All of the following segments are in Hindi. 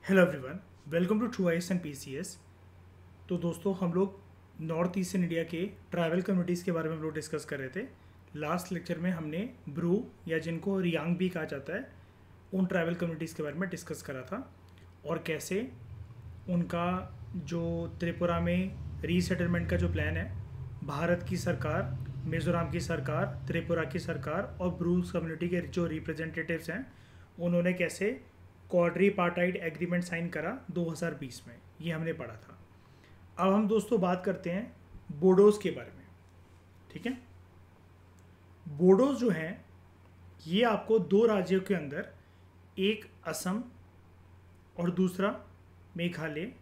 Hello everyone, welcome to true IAS and PCS. तो दोस्तों, हम लोग नॉर्थ ईस्टर्न इंडिया के ट्राइबल कम्युनिटीज़ के बारे में हम लोग डिस्कस कर रहे थे। लास्ट लेक्चर में हमने ब्रू या जिनको रियांग भी कहा जाता है उन ट्राइबल कम्युनिटीज़ के बारे में डिस्कस करा था और कैसे उनका जो त्रिपुरा में रीसेटलमेंट का जो प्लान है, भारत की सरकार, मिज़ोरम की सरकार, त्रिपुरा की सरकार और ब्रूज कम्युनिटी के जो रिप्रेजेंटेटिव्स हैं उन्होंने कैसे क्वाड्रीपार्टाइट एग्रीमेंट साइन करा 2020 में। ये हमने पढ़ा था। अब हम दोस्तों बात करते हैं बोडोज़ के बारे में। ठीक है, बोडोज़ जो हैं ये आपको दो राज्यों के अंदर, एक असम और दूसरा मेघालय,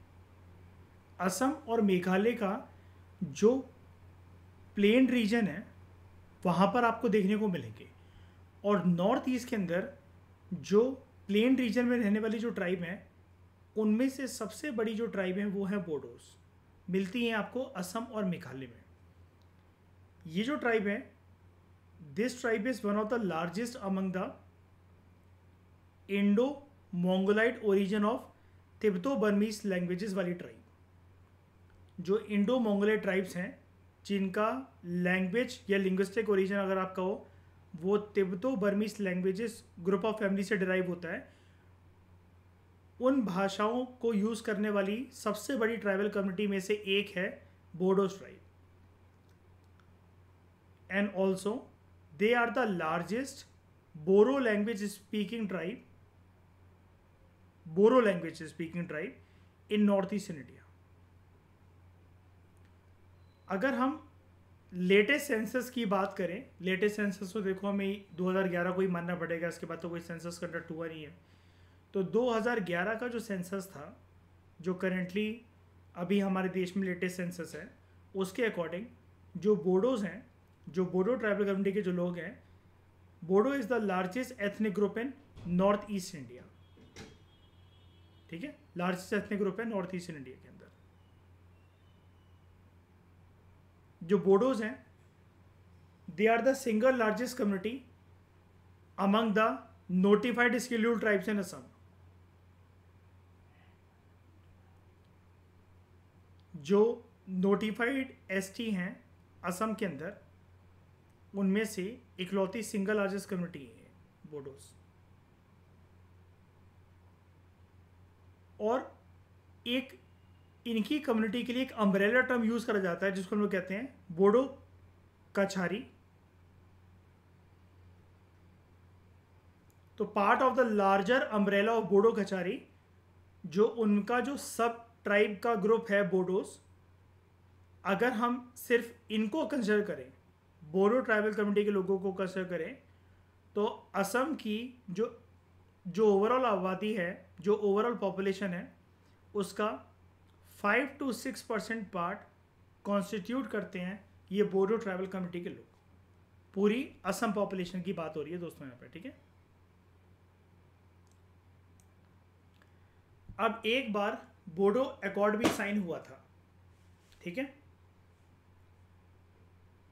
असम और मेघालय का जो प्लेन रीजन है वहाँ पर आपको देखने को मिलेंगे। और नॉर्थ ईस्ट के अंदर जो प्लेन रीजन में रहने वाली जो ट्राइब हैं उनमें से सबसे बड़ी जो ट्राइब है वो है बोडोस। मिलती हैं आपको असम और मेघालय में। ये जो ट्राइब है, this tribe is one of the largest among the Indo Mongoloid origin of Tibeto Burmese languages वाली ट्राइब। जो इंडो मोंगोलाइट ट्राइब्स हैं जिनका लैंग्वेज या लिंग्विस्टिक ओरिजिन अगर आप कहो वो तिब्बतो Burmese languages group of family से डिराइव होता है, उन भाषाओं को यूज़ करने वाली सबसे बड़ी ट्राइबल कम्युनिटी में से एक है Bodos tribe. And also they are the largest Boro language speaking tribe, Boro language speaking tribe in north eastern India. अगर हम लेटेस्ट सेंसस की बात करें, लेटेस्ट सेंसस तो देखो हमें 2011 को ही मानना पड़ेगा, इसके बाद तो कोई सेंसस कंडक्ट हुआ नहीं है। तो 2011 का जो सेंसस था, जो करेंटली अभी हमारे देश में लेटेस्ट सेंसस है, उसके अकॉर्डिंग जो बोडोज हैं, जो बोडो ट्राइबल कम्युनिटी के जो लोग हैं, Bodo is the largest ethnic group in north east India. ठीक है, लार्जेस्ट एथनिक ग्रुप है नॉर्थ ईस्ट इंडिया के अंदर। जो बोडोज हैं they are the single largest community among the notified scheduled tribes in Assam. जो नोटिफाइड एसटी हैं असम के अंदर, उनमें से इकलौती सिंगल लार्जेस्ट कम्युनिटी है बोडोज। और एक इनकी कम्युनिटी के लिए एक अम्ब्रेला टर्म यूज़ करा जाता है जिसको हम लोग कहते हैं बोडो कछारी। तो part of the larger umbrella of Bodo Kachari, जो उनका जो सब ट्राइब का ग्रुप है बोडोस, अगर हम सिर्फ इनको कंसिडर करें, बोडो ट्राइबल कम्युनिटी के लोगों को कंसिडर करें, तो असम की जो जो ओवरऑल आबादी है, जो ओवरऑल पॉपुलेशन है, उसका 5 to 6% पार्ट कॉन्स्टिट्यूट करते हैं ये बोडो ट्राइबल कम्युनिटी के लोग। पूरी असम पॉपुलेशन की बात हो रही है दोस्तों यहाँ पे। ठीक है, अब एक बार बोडो अकॉर्ड भी साइन हुआ था। ठीक है,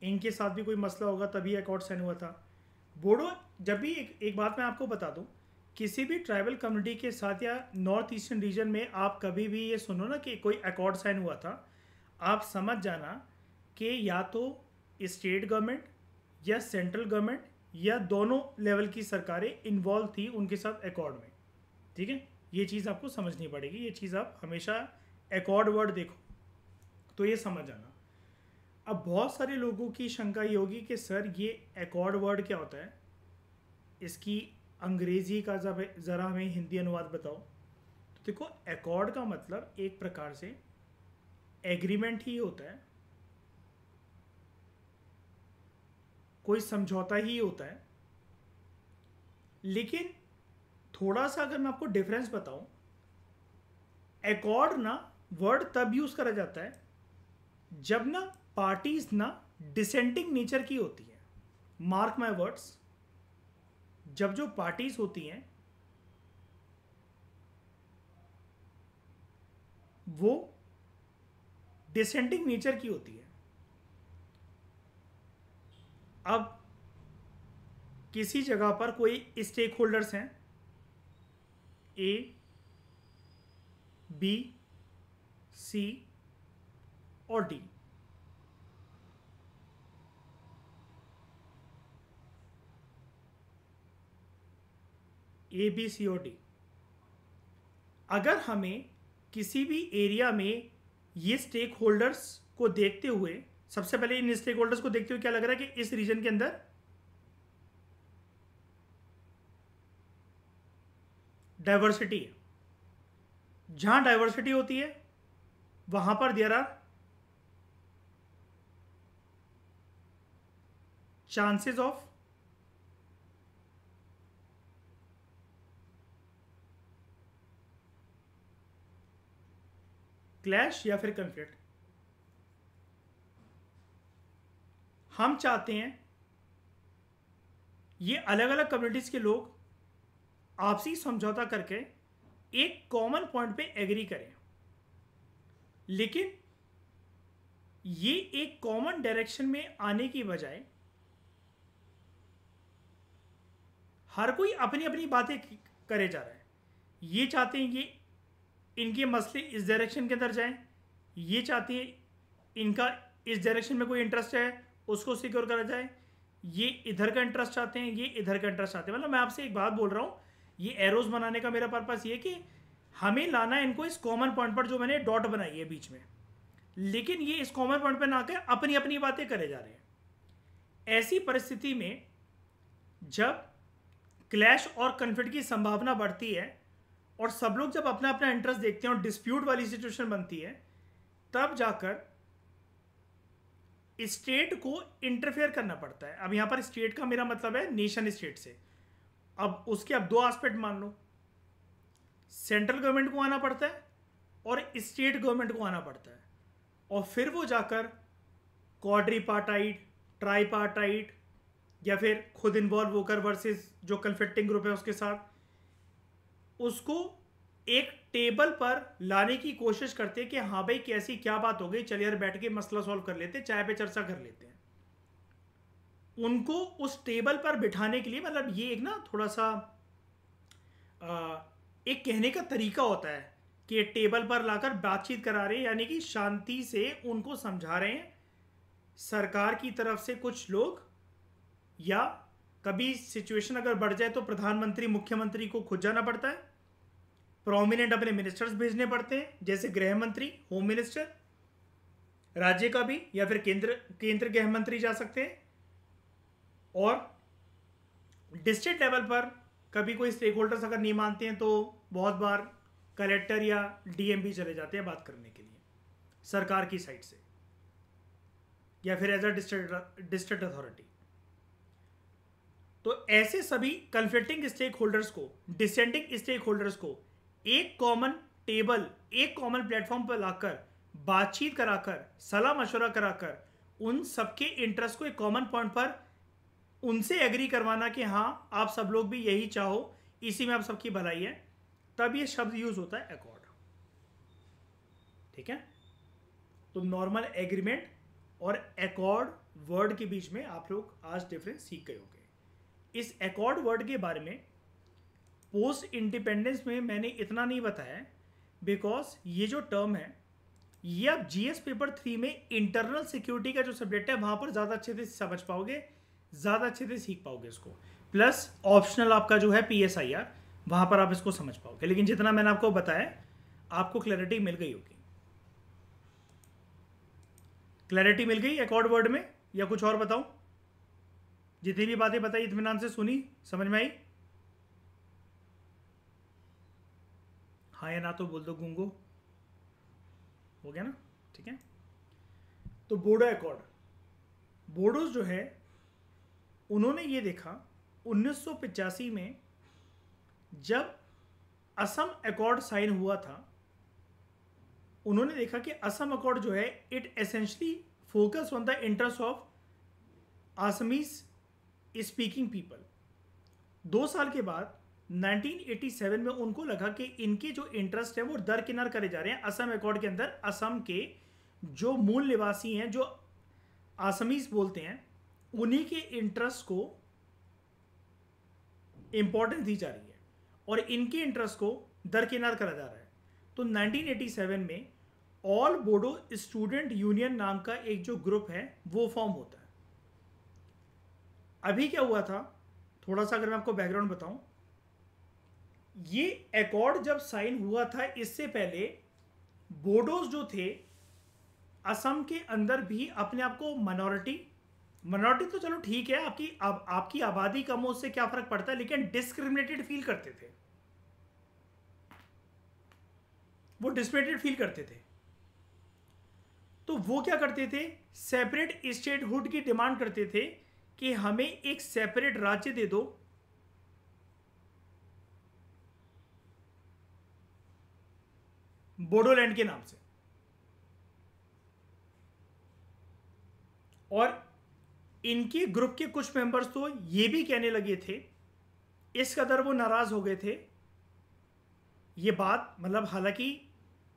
इनके साथ भी कोई मसला होगा तभी अकॉर्ड साइन हुआ था। बोडो जब भी एक बात मैं आपको बता दूं, किसी भी ट्राइबल कम्युनिटी के साथ या नॉर्थ ईस्टर्न रीजन में आप कभी भी ये सुनो ना कि कोई अकॉर्ड साइन हुआ था, आप समझ जाना कि या तो स्टेट गवर्नमेंट या सेंट्रल गवर्नमेंट या दोनों लेवल की सरकारें इन्वॉल्व थी उनके साथ अकॉर्ड में। ठीक है, ये चीज़ आपको समझनी पड़ेगी। ये चीज़ आप हमेशा अकॉर्ड वर्ड देखो तो ये समझ आना। अब बहुत सारे लोगों की शंका ये होगी कि सर ये अकॉर्ड वर्ड क्या होता है, इसकी अंग्रेजी का ज़रा हमें हिंदी अनुवाद बताओ। तो देखो, अकॉर्ड का मतलब एक प्रकार से एग्रीमेंट ही होता है, कोई समझौता ही होता है। लेकिन थोड़ा सा अगर मैं आपको डिफरेंस बताऊं, अकॉर्ड ना वर्ड तब यूज करा जाता है जब ना पार्टीज ना डिसेंटिंग नेचर की होती है। मार्क माय वर्ड्स, जब जो पार्टीज होती हैं वो डिसेंटिंग नेचर की होती है। अब किसी जगह पर कोई स्टेक होल्डर्स हैं, ए, बी, सी और डी। ए, बी, सी और डी। अगर हमें किसी भी एरिया में ये स्टेक होल्डर्स को देखते हुए, सबसे पहले इन स्टेक होल्डर्स को देखते हुए क्या लग रहा है कि इस रीजन के अंदर डाइवर्सिटी है। जहां डाइवर्सिटी होती है वहां पर there are chances of clash या फिर कन्फ्लिक्ट। हम चाहते हैं ये अलग अलग कम्युनिटीज के लोग आपसी समझौता करके एक कॉमन पॉइंट पे एग्री करें, लेकिन ये एक कॉमन डायरेक्शन में आने की बजाय हर कोई अपनी अपनी बातें करे जा रहा है। ये चाहते हैं ये इनके मसले इस डायरेक्शन के अंदर जाएं, ये चाहते हैं इनका इस डायरेक्शन में कोई इंटरेस्ट है उसको सिक्योर करा जाए, ये इधर का इंटरेस्ट चाहते हैं, ये इधर का इंटरेस्ट चाहते हैं। मतलब मैं आपसे एक बात बोल रहा हूँ, ये एरोज बनाने का मेरा पर्पस ये कि हमें लाना है इनको इस कॉमन पॉइंट पर जो मैंने डॉट बनाई है बीच में, लेकिन ये इस कॉमन पॉइंट पर ना आकर अपनी अपनी बातें करे जा रहे हैं। ऐसी परिस्थिति में जब क्लैश और कन्फ्लिक्ट की संभावना बढ़ती है और सब लोग जब अपना अपना इंटरेस्ट देखते हैं और डिस्प्यूट वाली सिचुएशन बनती है, तब जाकर स्टेट को इंटरफेयर करना पड़ता है। अब यहां पर स्टेट का मेरा मतलब है नेशन स्टेट से। अब उसके अब दो एस्पेक्ट मान लो, सेंट्रल गवर्नमेंट को आना पड़ता है और स्टेट गवर्नमेंट को आना पड़ता है, और फिर वो जाकर क्वाड्रीपार्टाइट, ट्राईपार्टाइट या फिर खुद इन्वॉल्व होकर वर्सेस जो कन्फ्लिक्टिंग ग्रुप है उसके साथ उसको एक टेबल पर लाने की कोशिश करते हैं कि हाँ भाई कैसी क्या बात हो गई, चलिए यार बैठ के मसला सॉल्व कर लेते हैं, चाय पे चर्चा कर लेते हैं। उनको उस टेबल पर बिठाने के लिए, मतलब ये एक ना थोड़ा सा एक कहने का तरीका होता है कि टेबल पर लाकर बातचीत करा रहे हैं, यानी कि शांति से उनको समझा रहे हैं। सरकार की तरफ से कुछ लोग, या कभी सिचुएशन अगर बढ़ जाए तो प्रधानमंत्री मुख्यमंत्री को खुद जाना पड़ता है, प्रोमिनेंट अपने मिनिस्टर्स भेजने पड़ते हैं जैसे गृह मंत्री, होम मिनिस्टर राज्य का भी, या फिर केंद्र गृह मंत्री जा सकते हैं। और डिस्ट्रिक्ट लेवल पर कभी कोई स्टेक होल्डर्स अगर नहीं मानते हैं तो बहुत बार कलेक्टर या डीएम भी चले जाते हैं बात करने के लिए सरकार की साइड से, या फिर एज अ डिस्ट्रिक्ट अथॉरिटी। तो ऐसे सभी कन्फ्लिक्टिंग स्टेक होल्डर्स को, डिसेंडिंग स्टेक होल्डर्स को एक कॉमन टेबल, एक कॉमन प्लेटफॉर्म पर लाकर बातचीत कराकर, सलाह मशवरा कराकर उन सबके इंटरेस्ट को एक कॉमन पॉइंट पर उनसे एग्री करवाना कि हाँ आप सब लोग भी यही चाहो, इसी में आप सबकी भलाई है, तब ये शब्द यूज होता है एकॉर्ड। ठीक है, तो नॉर्मल एग्रीमेंट और एकॉर्ड वर्ड के बीच में आप लोग आज डिफरेंस सीख गए होंगे। इस एकॉर्ड वर्ड के बारे में पोस्ट इंडिपेंडेंस में मैंने इतना नहीं बताया बिकॉज ये जो टर्म है ये आप जीएस पेपर 3 में इंटरनल सिक्योरिटी का जो सब्जेक्ट है वहां पर ज़्यादा अच्छे से समझ पाओगे, ज़्यादा अच्छे से सीख पाओगे इसको। प्लस ऑप्शनल आपका जो है PSIR, वहां पर आप इसको समझ पाओगे। लेकिन जितना मैंने आपको बताया आपको क्लैरिटी मिल गई होगी। क्लैरिटी मिल गई एकॉर्ड वर्ड में, या कुछ और बताऊं? जितनी भी बातें बताई इत्मीनान से सुनी, समझ में आई? हाँ या ना तो बोल दो गूंगो, हो गया ना? ठीक है, तो बोडो एकॉर्ड, बोडोज जो है उन्होंने ये देखा 1985 में जब असम एकॉर्ड साइन हुआ था, उन्होंने देखा कि असम एकॉर्ड जो है it essentially focus on the interest of Assamese speaking people. 2 साल के बाद 1987 में उनको लगा कि इनके जो इंटरेस्ट है वो दरकिनार करे जा रहे हैं असम एकॉर्ड के अंदर। असम के जो मूल निवासी हैं, जो आसामीज बोलते हैं, उन्हीं के इंटरेस्ट को इंपॉर्टेंस दी जा रही है और इनके इंटरेस्ट को दरकिनार करा जा रहा है। तो 1987 में ऑल बोडो स्टूडेंट यूनियन नाम का एक जो ग्रुप है वो फॉर्म होता है। अभी क्या हुआ था, थोड़ा सा अगर मैं आपको बैकग्राउंड बताऊं, ये अकॉर्ड जब साइन हुआ था इससे पहले बोडोज जो थे असम के अंदर भी अपने आप को माइनॉरिटी तो चलो ठीक है, आपकी आबादी कम हो उससे क्या फर्क पड़ता है, लेकिन डिस्क्रिमिनेटेड फील करते थे, वो डिस्क्रिमिनेटेड फील करते थे। तो वो क्या करते थे, सेपरेट स्टेटहुड की डिमांड करते थे कि हमें एक सेपरेट राज्य दे दो, बोडोलैंड के नाम से। और इनके ग्रुप के कुछ मेंबर्स तो ये भी कहने लगे थे, इस कदर वो नाराज हो गए थे, ये बात मतलब हालांकि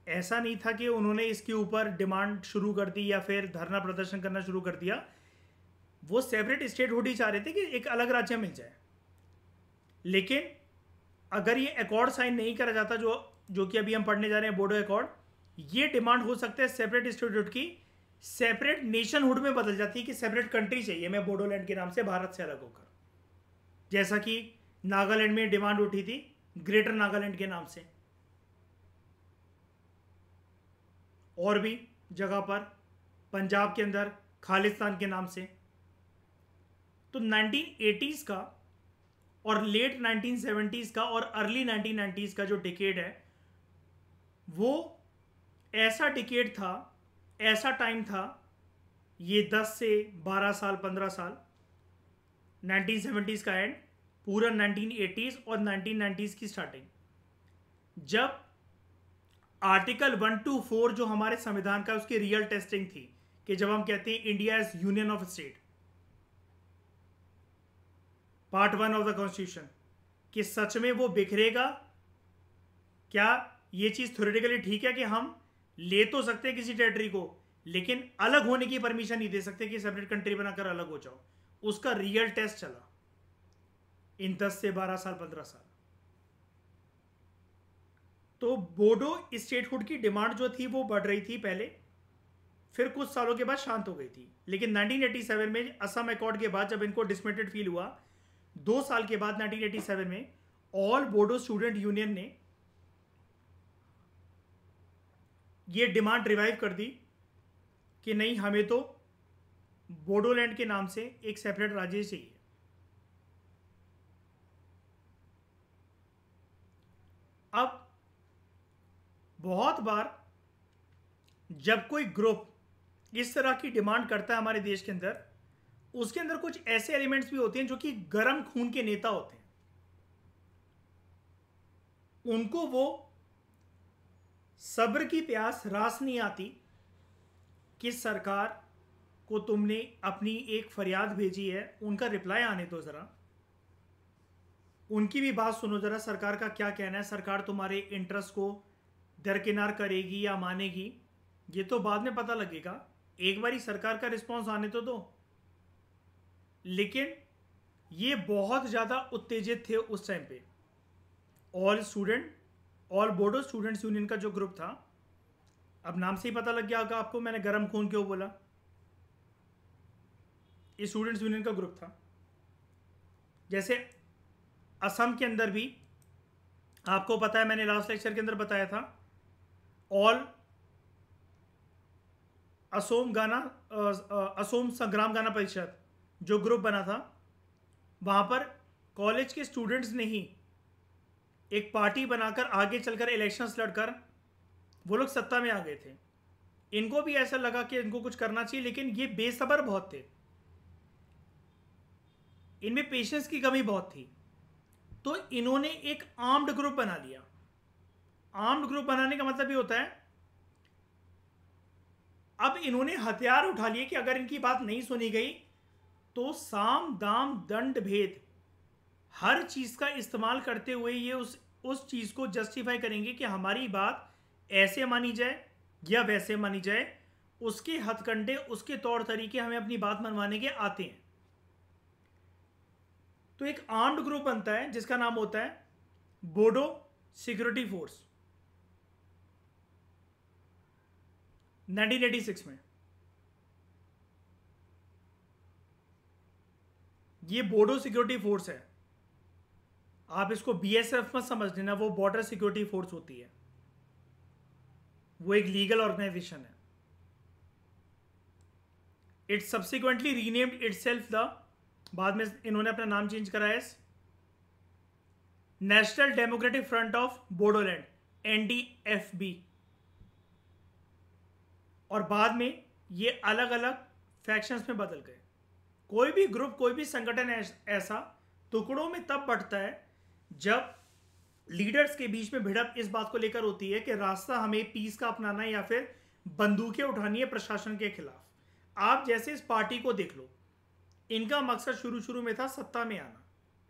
ऐसा नहीं था कि उन्होंने इसके ऊपर डिमांड शुरू कर दी या फिर धरना प्रदर्शन करना शुरू कर दिया, वो सेपरेट स्टेटहुड ही चाह रहे थे कि एक अलग राज्य मिल जाए। लेकिन अगर ये अकॉर्ड साइन नहीं करा जाता, जो कि अभी हम पढ़ने जा रहे हैं बोडो अकॉर्ड, ये डिमांड हो सकता है सेपरेट स्टेटहुड की सेपरेट नेशनहुड में बदल जाती है कि सेपरेट कंट्री चाहिए मैं बोडोलैंड के नाम से भारत से अलग होकर, जैसा कि नागालैंड में डिमांड उठी थी ग्रेटर नागालैंड के नाम से, और भी जगह पर पंजाब के अंदर खालिस्तान के नाम से। तो 1980s का और लेट 1970s का और अर्ली 1990s का जो डिकेड है वो ऐसा डिकेड था, ऐसा टाइम था, ये 10 से 12 साल 15 साल, 1970s का एंड, पूरा 1980s और 1990s की स्टार्टिंग, जब आर्टिकल 1 to 4 जो हमारे संविधान का उसकी रियल टेस्टिंग थी कि जब हम कहते हैं India is union of state, part 1 of the constitution, कि सच में वो बिखरेगा क्या, ये चीज थ्योरेटिकली ठीक है कि हम ले तो सकते हैं किसी टेरिटरी को, लेकिन अलग होने की परमिशन नहीं दे सकते कि सेपरेट कंट्री बनाकर अलग हो जाओ। उसका रियल टेस्ट चला इन 10 से 12 साल 15 साल। तो बोडो स्टेटहुड की डिमांड जो थी वो बढ़ रही थी पहले, फिर कुछ सालों के बाद शांत हो गई थी। लेकिन 1987 में असम अकॉर्ड के बाद जब इनको डिसमेंटेड फील हुआ, 2 साल के बाद 1987 में ऑल बोडो स्टूडेंट यूनियन ने ये डिमांड रिवाइव कर दी कि नहीं, हमें तो बोडोलैंड के नाम से एक सेपरेट राज्य चाहिए। अब बहुत बार जब कोई ग्रुप इस तरह की डिमांड करता है हमारे देश के अंदर, उसके अंदर कुछ ऐसे एलिमेंट्स भी होते हैं जो कि गर्म खून के नेता होते हैं, उनको वो सब्र की प्यास रास नहीं आती कि सरकार को तुमने अपनी एक फरियाद भेजी है, उनका रिप्लाई आने दो जरा, उनकी भी बात सुनो जरा, सरकार का क्या कहना है, सरकार तुम्हारे इंटरेस्ट को दरकिनार करेगी या मानेगी ये तो बाद में पता लगेगा, एक बारी सरकार का रिस्पॉन्स आने तो दो। लेकिन ये बहुत ज़्यादा उत्तेजित थे उस टाइम पे। ऑल बोडो स्टूडेंट्स यूनियन का जो ग्रुप था, अब नाम से ही पता लग गया होगा आपको मैंने गर्म खून क्यों बोला, ये स्टूडेंट्स यूनियन का ग्रुप था। जैसे असम के अंदर भी आपको पता है, मैंने लास्ट लेक्चर के अंदर बताया था, ऑल असोम संग्राम गाना परिषद जो ग्रुप बना था, वहां पर कॉलेज के स्टूडेंट्स ने ही एक पार्टी बनाकर आगे चलकर इलेक्शंस लड़कर वो लोग सत्ता में आ गए थे। इनको भी ऐसा लगा कि इनको कुछ करना चाहिए, लेकिन ये बेसब्र बहुत थे, इनमें पेशेंस की कमी बहुत थी। तो इन्होंने एक आर्म्ड ग्रुप बना लिया। आर्म्ड ग्रुप बनाने का मतलब ये होता है, अब इन्होंने हथियार उठा लिए कि अगर इनकी बात नहीं सुनी गई तो साम दाम दंड भेद हर चीज का इस्तेमाल करते हुए ये उस चीज को जस्टिफाई करेंगे कि हमारी बात ऐसे मानी जाए या वैसे मानी जाए। उसके हथकंडे, उसके तौर तरीके हमें अपनी बात मनवाने के आते हैं। तो एक आर्म्ड ग्रुप बनता है जिसका नाम होता है बोडो सिक्योरिटी फोर्स। 1986 में। ये बोडो सिक्योरिटी फोर्स है, आप इसको बीएसएफ मत समझ लेना, वो बॉर्डर सिक्योरिटी फोर्स होती है, वो एक लीगल ऑर्गेनाइजेशन है। It subsequently renamed itself the, बाद में इन्होंने अपना नाम चेंज करा है national Democratic Front of Bodoland, NDFB. और बाद में ये अलग अलग फैक्शंस में बदल गए। कोई भी ग्रुप, कोई भी संगठन ऐसा टुकड़ों में तब बढ़ता है जब लीडर्स के बीच में भिड़प इस बात को लेकर होती है कि रास्ता हमें पीस का अपनाना है या फिर बंदूकें उठानी है प्रशासन के खिलाफ। आप जैसे इस पार्टी को देख लो, इनका मकसद शुरू शुरू में था सत्ता में आना,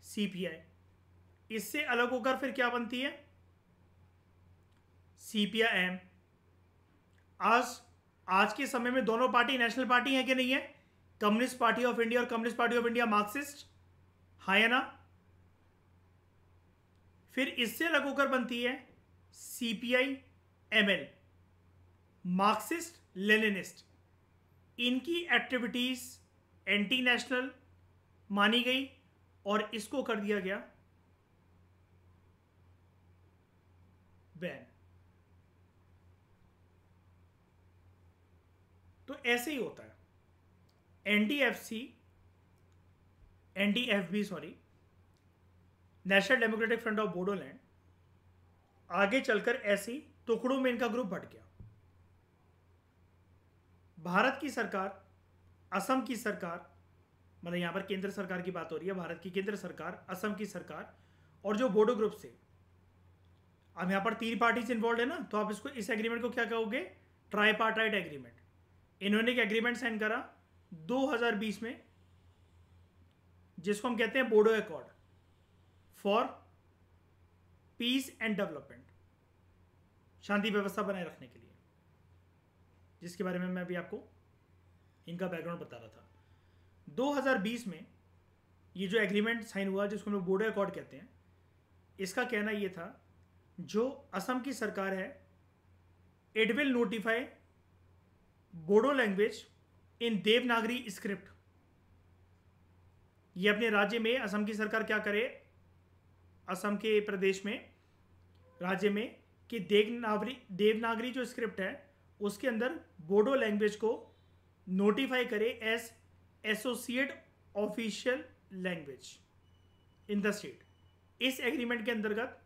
सीपीआई। इससे अलग होकर फिर क्या बनती है, सीपीआईएम। आज के समय में दोनों पार्टी नेशनल पार्टी है कि नहीं है? कम्युनिस्ट पार्टी ऑफ इंडिया और communist party of India Marxist, हाँ या ना? फिर इससे अलग होकर बनती है सीपीआई एमएल, मार्क्सिस्ट लेनिनिस्ट। इनकी एक्टिविटीज एंटी नेशनल मानी गई और इसको कर दिया गया बैन। तो ऐसे ही होता है। NDFB sorry, national Democratic Front of Bodoland, आगे चलकर ऐसी टुकड़ों में इनका ग्रुप बढ़ गया। भारत की सरकार, असम की सरकार, मतलब यहां पर केंद्र सरकार की बात हो रही है, भारत की केंद्र सरकार, असम की सरकार और जो बोडो ग्रुप से, अब यहां पर 3 पार्टीज इन्वॉल्व है ना, तो आप इसको, इस एग्रीमेंट को क्या कहोगे? Tripartite agreement. इन्होंने एक एग्रीमेंट साइन करा 2020 में, जिसको हम कहते हैं Bodo accord for peace and development, शांति व्यवस्था बनाए रखने के लिए, जिसके बारे में मैं अभी आपको इनका बैकग्राउंड बता रहा था। 2020 में ये जो एग्रीमेंट साइन हुआ, जिसको हम लोग बोडो अकॉर्ड कहते हैं, इसका कहना ये था, जो असम की सरकार है, it will notify Bodo language in Devanagari script. ये अपने राज्य में, असम की सरकार क्या करे, असम के प्रदेश में, राज्य में, कि देवनागरी जो स्क्रिप्ट है उसके अंदर बोडो लैंग्वेज को नोटिफाई करे as associate official language in the state. इस एग्रीमेंट के अंतर्गत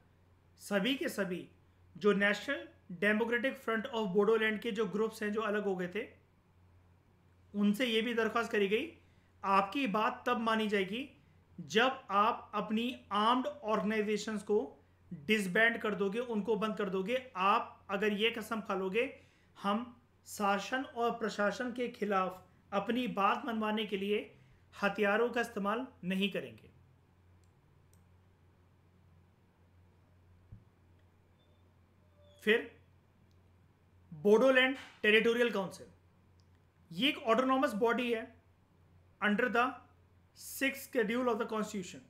सभी के सभी जो National Democratic Front of Bodoland के जो ग्रुप्स हैं जो अलग हो गए थे, उनसे यह भी दरख्वास्त करी गई, आपकी बात तब मानी जाएगी जब आप अपनी आर्म्ड ऑर्गेनाइजेशंस को डिसबैंड कर दोगे, उनको बंद कर दोगे। आप अगर ये कसम खा लोगे, हम शासन और प्रशासन के खिलाफ अपनी बात मनवाने के लिए हथियारों का इस्तेमाल नहीं करेंगे। फिर बोडोलैंड टेरिटोरियल काउंसिल, ये एक ऑटोनॉमस बॉडी है under the 6th schedule of the constitution,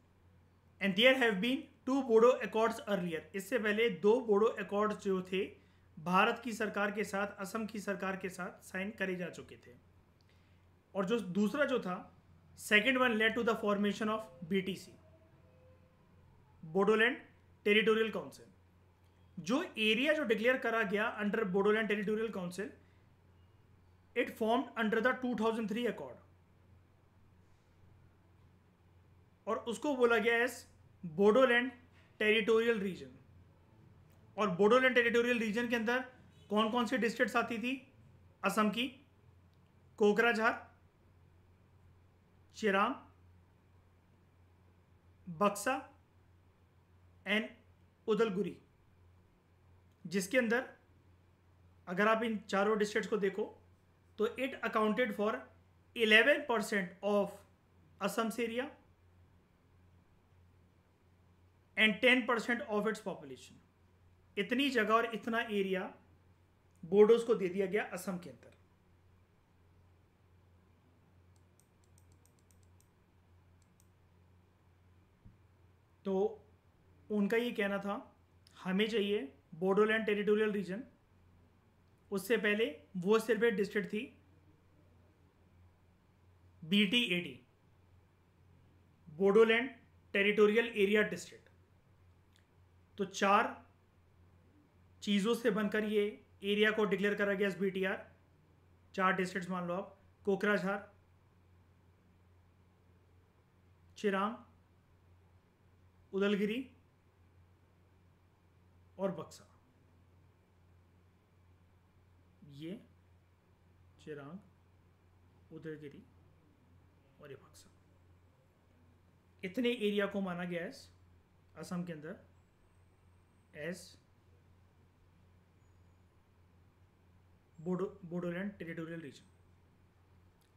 and there have been 2 Bodo accords earlier. इससे पहले 2 बोडो अकॉर्ड्स जो थे भारत की सरकार के साथ, असम की सरकार के साथ साइन करे जा चुके थे। और जो दूसरा जो था, second one led to the formation of BTC, Bodoland Territorial Council. जो एरिया जो डिक्लेयर करा गया under Bodoland Territorial Council, it formed under the 2003 accord, और उसको बोला गया एज बोडोलैंड टेरिटोरियल रीजन। और बोडोलैंड टेरिटोरियल रीजन के अंदर कौन कौन सी डिस्ट्रिक्ट्स आती थी? असम की कोकराझार, चिरांग, बक्सा एंड उदलगुरी, जिसके अंदर अगर आप इन चारों डिस्ट्रिक्ट्स को देखो तो it accounted for 11% of Assam's area and 10% of its population. इतनी जगह और इतना एरिया बोडोस को दे दिया गया असम के अंदर। तो उनका ये कहना था, हमें चाहिए बोडोलैंड टेरिटोरियल रीजन, उससे पहले वो सिर्फ एक डिस्ट्रिक्ट थी, BTAD, Bodoland territorial area district. तो 4 चीज़ों से बनकर ये एरिया को डिक्लेयर करा गया BTR। 4 डिस्ट्रिक्ट्स मान लो आप, कोकराझार, चिरांग, उदलगिरी और बक्सा। ये चिरांग, उदयगिरी और ये बक्सा, इतने एरिया को माना गया है असम के अंदर एज बोडोलैंड टेरिटोरियल रीजन।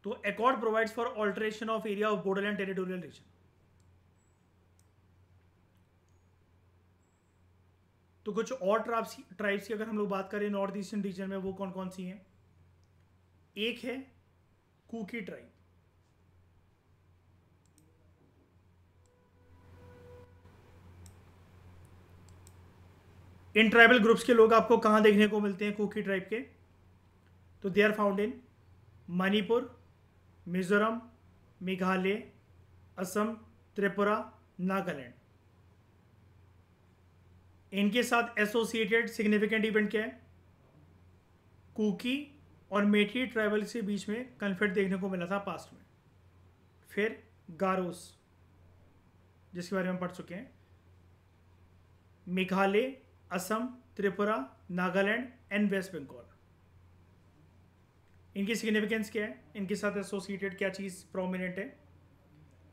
तो accord provides for alteration of area of Bodoland territorial reason. तो कुछ और ट्राइब्स की अगर हम लोग बात करें नॉर्थ ईस्टर्न रीजन में, वो कौन कौन सी हैं? एक है कुकी ट्राइब। इन ट्राइबल ग्रुप्स के लोग आपको कहां देखने को मिलते हैं कुकी ट्राइब के? तो they are found in Manipur, Mizoram, Meghalaya, Assam, Tripura, Nagaland. इनके साथ एसोसिएटेड सिग्निफिकेंट इवेंट क्या है? कुकी और मेठी ट्राइबल के बीच में कन्फ्लिक्ट देखने को मिला था पास्ट में। फिर गारोस, जिसके बारे में पढ़ चुके हैं, मेघालय, असम, त्रिपुरा, नागालैंड एंड वेस्ट बंगाल। इनकी सिग्निफिकेंस क्या है? इनके साथ एसोसिएटेड क्या चीज़ प्रोमिनेंट है?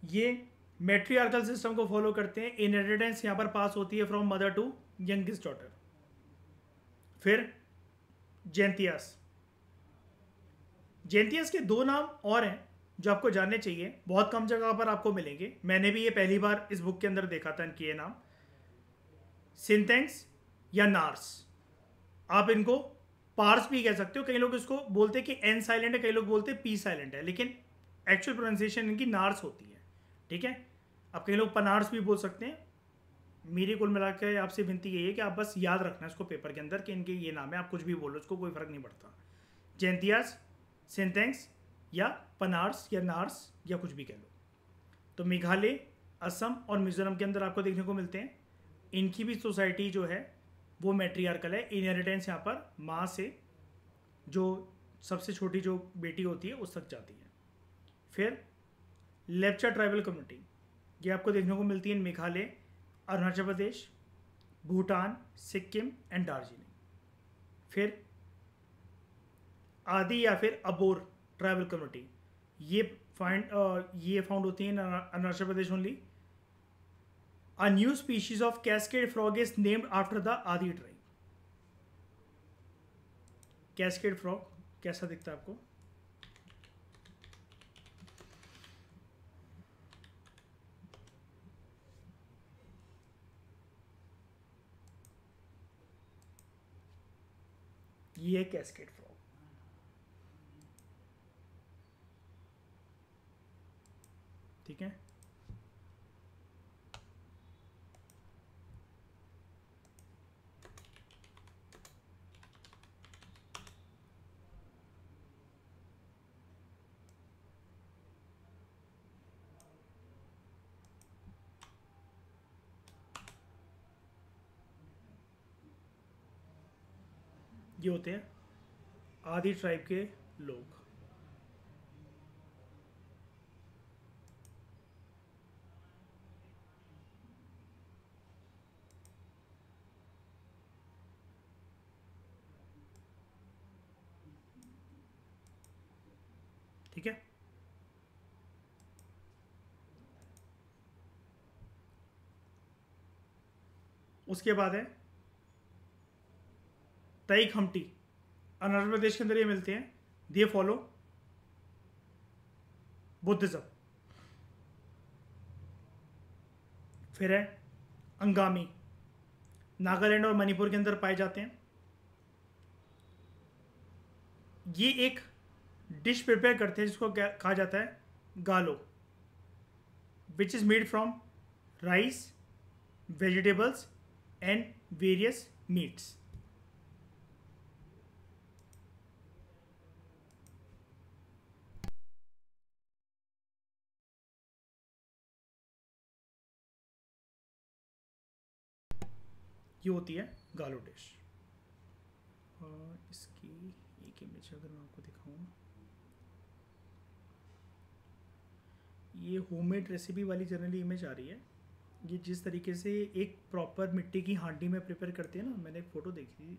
ये मैट्रियार्कल सिस्टम को फॉलो करते हैं। इनहेरिटेंस यहाँ पर पास होती है from mother to youngest daughter. फिर जैंतियास। जैंतियास के 2 नाम और हैं जो आपको जानने चाहिए, बहुत कम जगह पर आपको मिलेंगे। मैंने भी ये पहली बार इस बुक के अंदर देखा था इनके ये नाम, सिंथेंक्स या नार्स। आप इनको पार्स भी कह सकते हो। कई लोग इसको बोलते हैं कि एन साइलेंट है, कई लोग बोलते हैं पी साइलेंट है, लेकिन एक्चुअल प्रोनाउंसिएशन इनकी नार्स होती है। ठीक है, अब कई लोग पनार्स भी बोल सकते हैं। मेरी कुल मिलाकर आपसे विनती यही है कि आप बस याद रखना इसको पेपर के अंदर कि इनके ये नाम है। आप कुछ भी बोलो, उसको कोई फर्क नहीं पड़ता। जैंतियास, सिंथेंक्स या पनार्स या नार्स या कुछ भी कह लो। तो मेघालय, असम और मिजोरम के अंदर आपको देखने को मिलते हैं। इनकी भी सोसाइटी जो है वो मैट्रियार्कल है। इनहेरिटेंस यहाँ पर माँ से जो सबसे छोटी जो बेटी होती है उस तक जाती है। फिर लेप्चा ट्राइबल कम्युनिटी, ये आपको देखने को मिलती है इन मेघालय, अरुणाचल प्रदेश, भूटान, सिक्किम एंड दार्जिलिंग। फिर आदि या फिर अबोर ट्राइबल कम्युनिटी, ये फाउंड होती है इन Arunachal Pradesh only. A new species of cascade frog is named after the Adi tribe. Cascade frog कैसा दिखता है आपको? ये कैस्केड फ्रॉग। ठीक है, ये होते हैं आदि ट्राइब के लोग। ठीक है, उसके बाद है तई खमटी। अरुणाचल प्रदेश के अंदर ये मिलते हैं। They follow Buddhism. फिर है अंगामी, नागालैंड और मणिपुर के अंदर पाए जाते हैं। ये एक डिश प्रिपेयर करते हैं जिसको कहा जाता है गालो, which is made from rice, vegetables and various meets. ये होती है गालो डिश। और इसकी एक इमेज अगर मैं आपको दिखाऊँ, ये होममेड रेसिपी वाली जनरली इमेज आ रही है। ये जिस तरीके से एक प्रॉपर मिट्टी की हांडी में प्रिपेयर करते हैं ना, मैंने एक फ़ोटो देखी थी।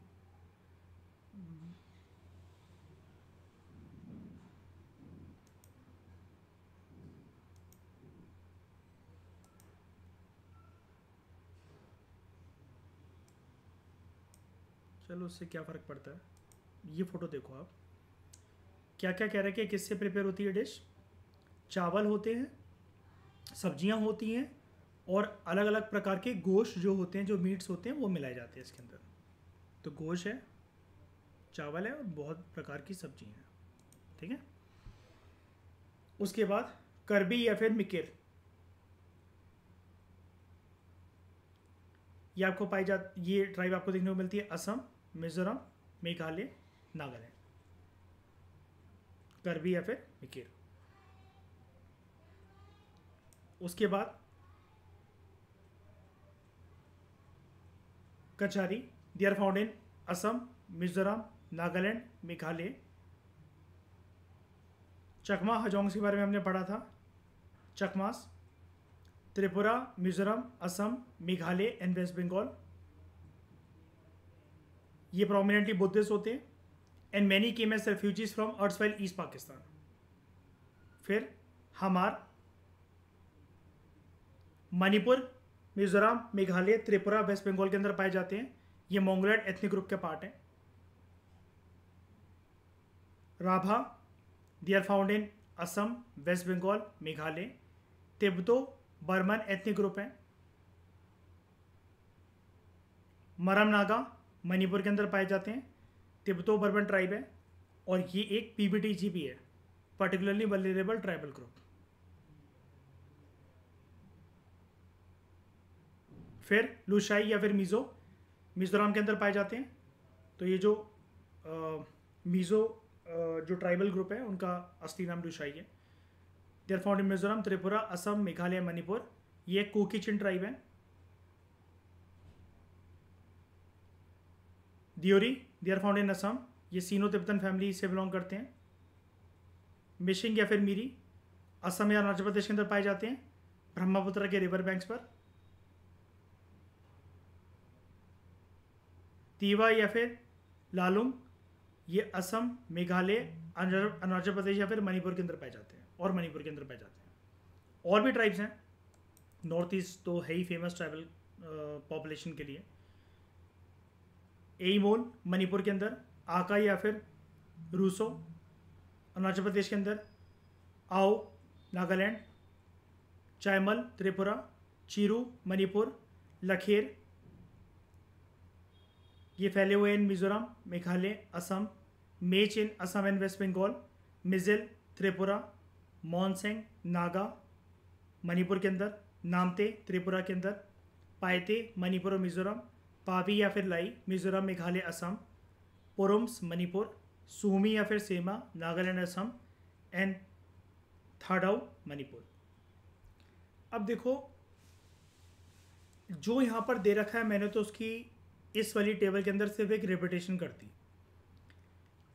चलो उससे क्या फ़र्क पड़ता है, ये फ़ोटो देखो आप, क्या क्या कह रहा है कि किससे प्रिपेयर होती है डिश। चावल होते हैं, सब्जियां होती हैं, और अलग अलग प्रकार के गोश्त जो होते हैं, जो मीट्स होते हैं, वो मिलाए जाते हैं इसके अंदर। तो गोश्त है, चावल है, और बहुत प्रकार की सब्जी हैं। ठीक है। उसके बाद करबी या फिर मिकिर, ये आपको पाई जाती, ये ट्राइब आपको देखने को मिलती है असम, मिजोरम, मेघालय, नागालैंड। करबी या फिर मिकिर। उसके बाद Kachari, they are found in Assam, Mizoram, Nagaland, Meghalaya. Chakma Hajongs के बारे में हमने पढ़ा था। Chakmas Tripura, Mizoram, Assam, Meghalaya and West Bengal. ये प्रोमिनेंटली बुद्धिस्ट होते हैं। And many came as refugees from erstwhile East Pakistan. फिर हमार, मणिपुर, मिजोरम, मेघालय, त्रिपुरा, वेस्ट बंगाल के अंदर पाए जाते हैं। ये मोंगोलॉइड एथनिक ग्रुप के पार्ट हैं। Rabha, they are found in Assam, waste Bengal, Meghalaya. Tibeto Burman ethnic group हैं। मरम नागा मणिपुर के अंदर पाए जाते हैं। तिब्बतो बर्मन ट्राइब है, और ये एक पीबीटीजी भी है, पर्टिकुलरली वल्नरेबल ट्राइबल ग्रुप। फिर लुशाई या फिर मिज़ो, मिजोरम के अंदर पाए जाते हैं। तो ये जो मिज़ो जो ट्राइबल ग्रुप है, उनका असली नाम लुशाई है। They are found in Mizoram, Tripura, Assam, Meghalaya, Manipur. ये कुकी-चिन ट्राइब है। Deori, they are found in Assam, ये सीनो तिब्बतन फैमिली से बिलोंग करते हैं। मिशिंग या फिर मीरी, असम या अरुणाचल प्रदेश के अंदर पाए जाते हैं, ब्रह्मपुत्र के रिवर बैंक्स पर। तीवा या फिर लालुंग, ये असम, मेघालय, अरुणाचल प्रदेश या फिर मणिपुर के अंदर पाए जाते हैं, और मणिपुर के अंदर पाए जाते हैं। और भी ट्राइब्स हैं। नॉर्थ ईस्ट तो है ही फेमस ट्राइबल पॉपुलेशन के लिए। एईमोल मणिपुर के अंदर, आका या फिर रूसो अरुणाचल प्रदेश के अंदर, आओ नागालैंड, चायमल त्रिपुरा, चिरू मणिपुर, लखेर ये फैले हुए in Mizoram, Meghalaya, Assam. Mech in Assam and West Bengal. मिजिल त्रिपुरा, मॉनसेंग नागा मणिपुर के अंदर, नामते त्रिपुरा के अंदर, पायते मणिपुर और मिजोरम, पावी या फिर लाई मिजोरम, मेघालय, असम, पुरुम्स मणिपुर, सूमी या फिर सेमा नागालैंड, असम, एंड थाडाउ मणिपुर। अब देखो, जो यहाँ पर दे रखा है मैंने, तो उसकी इस वाली टेबल के अंदर सिर्फ एक रिपीटेशन कर दी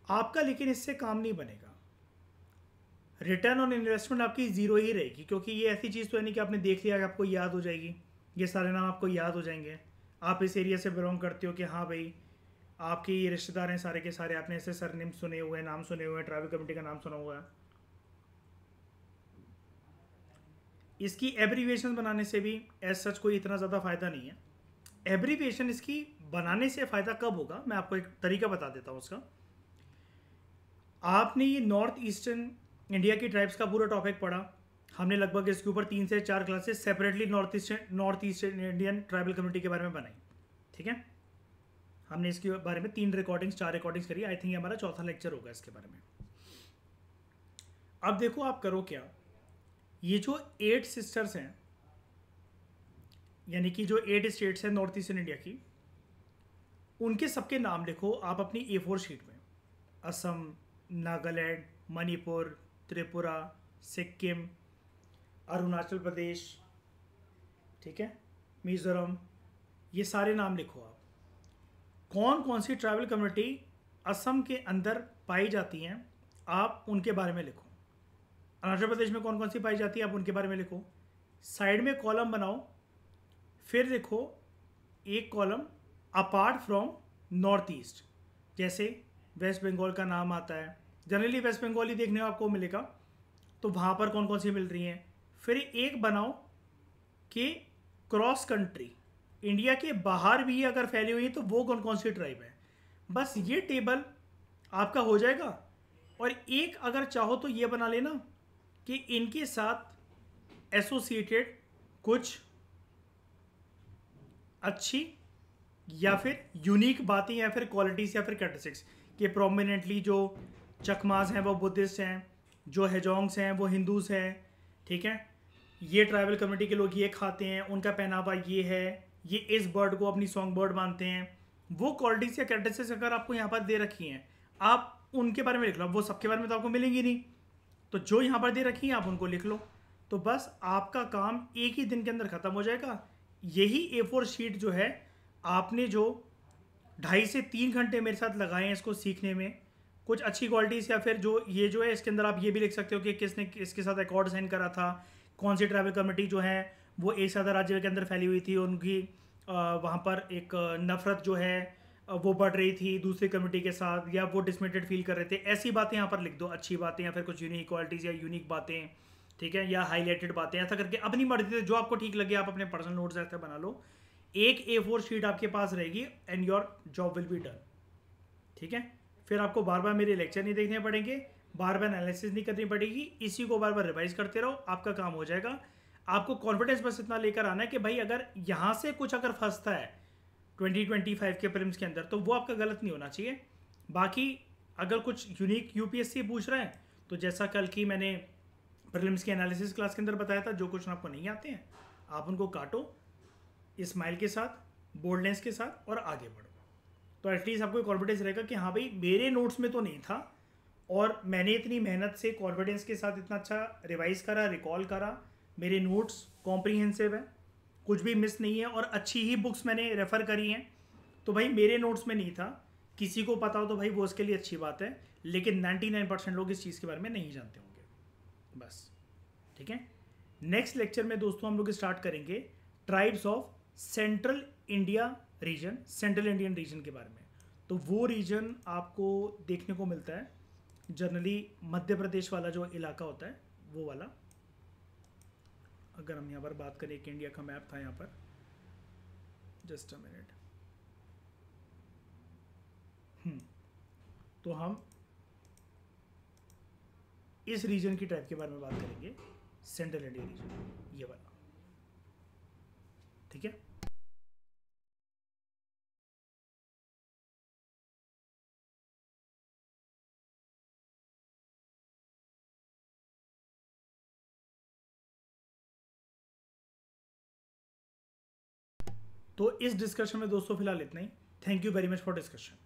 आपका, लेकिन इससे काम नहीं बनेगा। रिटर्न ऑन इन्वेस्टमेंट आपकी जीरो ही रहेगी, क्योंकि ये ऐसी चीज़ तो है नहीं कि आपने देख लिया कि आपको याद हो जाएगी, ये सारे नाम आपको याद हो जाएंगे। आप इस एरिया से बिलोंग करते हो कि हाँ भाई आपके ये रिश्तेदार हैं सारे के सारे, आपने ऐसे सरनेम सुने हुए हैं, नाम सुने हुए हैं, ट्राइबल कमेटी का नाम सुना हुआ है। इसकी एब्रीविएशन बनाने से भी एज सच कोई इतना ज़्यादा फ़ायदा नहीं है। एब्रीविएशन इसकी बनाने से फ़ायदा कब होगा, मैं आपको एक तरीका बता देता हूँ उसका। आपने ये नॉर्थ ईस्टर्न इंडिया की ट्राइब्स का पूरा टॉपिक पढ़ा, हमने लगभग इसके ऊपर 3 से 4 classes separately north eastern Indian tribal community के बारे में बनाई। ठीक है, हमने इसके बारे में 4 रिकॉर्डिंग्स करी। आई थिंक हमारा चौथा लेक्चर होगा इसके बारे में। अब देखो आप करो क्या, ये जो 8 सिस्टर्स हैं, यानी कि जो 8 स्टेट्स हैं नॉर्थ ईस्टर्न इंडिया की, उनके सबके नाम लिखो आप अपनी A4 शीट में। असम, नागालैंड, मणिपुर, त्रिपुरा, सिक्किम, अरुणाचल प्रदेश, ठीक है, मिजोरम, ये सारे नाम लिखो आप। कौन कौन सी ट्राइबल कम्युनिटी असम के अंदर पाई जाती हैं, आप उनके बारे में लिखो। अरुणाचल प्रदेश में कौन कौन सी पाई जाती है, आप उनके बारे में लिखो। साइड में कॉलम बनाओ, फिर लिखो एक column apart from north east. जैसे वेस्ट बंगाल का नाम आता है, जनरली वेस्ट बंगाल ही देखने को आपको मिलेगा, तो वहाँ पर कौन कौन सी मिल रही हैं। फिर एक बनाओ कि क्रॉस कंट्री इंडिया के बाहर भी अगर फैली हुई है तो वो कौन कौन सी ट्राइब है। बस ये टेबल आपका हो जाएगा। और एक अगर चाहो तो ये बना लेना कि इनके साथ एसोसिएटेड कुछ अच्छी या फिर यूनिक बातें या फिर क्वालिटीज या फिर कैरेक्टरिस्टिक्स, कि प्रोमिनेंटली जो चकमास हैं वो बुद्धिस्ट हैं, जो हेजोंग्स हैं वो हिंदूज हैं, ठीक है, ये ट्राइबल कम्युनिटी के लोग ये खाते हैं, उनका पहनावा ये है, ये इस बर्ड को अपनी सॉन्ग बर्ड मानते हैं। वो क्वालिटीज या कैरेक्टरिस्टिक्स अगर आपको यहाँ पर दे रखी हैं, आप उनके बारे में लिख लो। वो सबके बारे में तो आपको मिलेंगी नहीं, तो जो यहाँ पर दे रखी हैं आप उनको लिख लो। तो बस आपका काम एक ही दिन के अंदर ख़त्म हो जाएगा। यही A4 शीट जो है, आपने जो 2.5 से 3 घंटे मेरे साथ लगाए हैं इसको सीखने में, कुछ अच्छी क्वालिटीज़ या फिर जो ये जो है इसके अंदर आप ये भी लिख सकते हो कि किसने इसके साथ अकॉर्ड साइन करा था, कौन सी ट्राइबल कम्युनिटी जो है वो एक साथ राज्य के अंदर फैली हुई थी, उनकी वहाँ पर एक नफरत जो है वो बढ़ रही थी दूसरी कम्युनिटी के साथ, या वो डिसमेटेड फील कर रहे थे। ऐसी बातें यहाँ पर लिख दो, अच्छी बातें या फिर कुछ यूनिक क्वालिटीज़ या यूनिक बातें, ठीक है, या हाईलाइटेड बातें, ऐसा करके अपनी मर्जी से जो आपको ठीक लगे आप अपने पर्सनल नोट्स ऐसे बना लो। एक A4 शीट आपके पास रहेगी and your job will be done, ठीक है। फिर आपको बार बार मेरे लेक्चर नहीं देखने पड़ेंगे, बार बार एनालिसिस नहीं करनी पड़ेगी, इसी को बार बार रिवाइज करते रहो, आपका काम हो जाएगा। आपको कॉन्फिडेंस बस इतना लेकर आना है कि भाई अगर यहाँ से कुछ अगर फंसता है 2025 के प्रीलिम्स के अंदर तो वो आपका गलत नहीं होना चाहिए। बाकी अगर कुछ यूनिक UPSC पूछ रहा है तो जैसा कल की मैंने प्रीलिम्स की एनालिसिस क्लास के अंदर बताया था, जो क्वेश्चन आपको नहीं आते हैं आप उनको काटो स्माइल के साथ, बोल्डनेस के साथ, और आगे बढ़ो। तो एटलीस्ट आपको कॉन्फिडेंस रहेगा कि हाँ भाई मेरे नोट्स में तो नहीं था और मैंने इतनी मेहनत से कॉन्फिडेंस के साथ इतना अच्छा रिवाइज करा, रिकॉल करा, मेरे नोट्स कॉम्प्रीहेंसिव है, कुछ भी मिस नहीं है, और अच्छी ही बुक्स मैंने रेफ़र करी हैं। तो भाई मेरे नोट्स में नहीं था, किसी को पता हो तो भाई वो उसके लिए अच्छी बात है, लेकिन 99% लोग इस चीज़ के बारे में नहीं जानते होंगे। बस ठीक है। नेक्स्ट लेक्चर में दोस्तों हम लोग स्टार्ट करेंगे tribes of central India region, central Indian reason के बारे में। तो वो रीजन आपको देखने को मिलता है जनरली मध्य प्रदेश वाला जो इलाका होता है वो वाला। अगर हम यहाँ पर बात करें, एक इंडिया का मैप था यहाँ पर, जस्ट अ मिनट, तो हम इस रीजन की टाइप के बारे में बात करेंगे, सेंट्रल इंडिया रीजन, ये वाला, ठीक है। तो इस डिस्कशन में दोस्तों फिलहाल इतना ही। Thank you very much for discussion.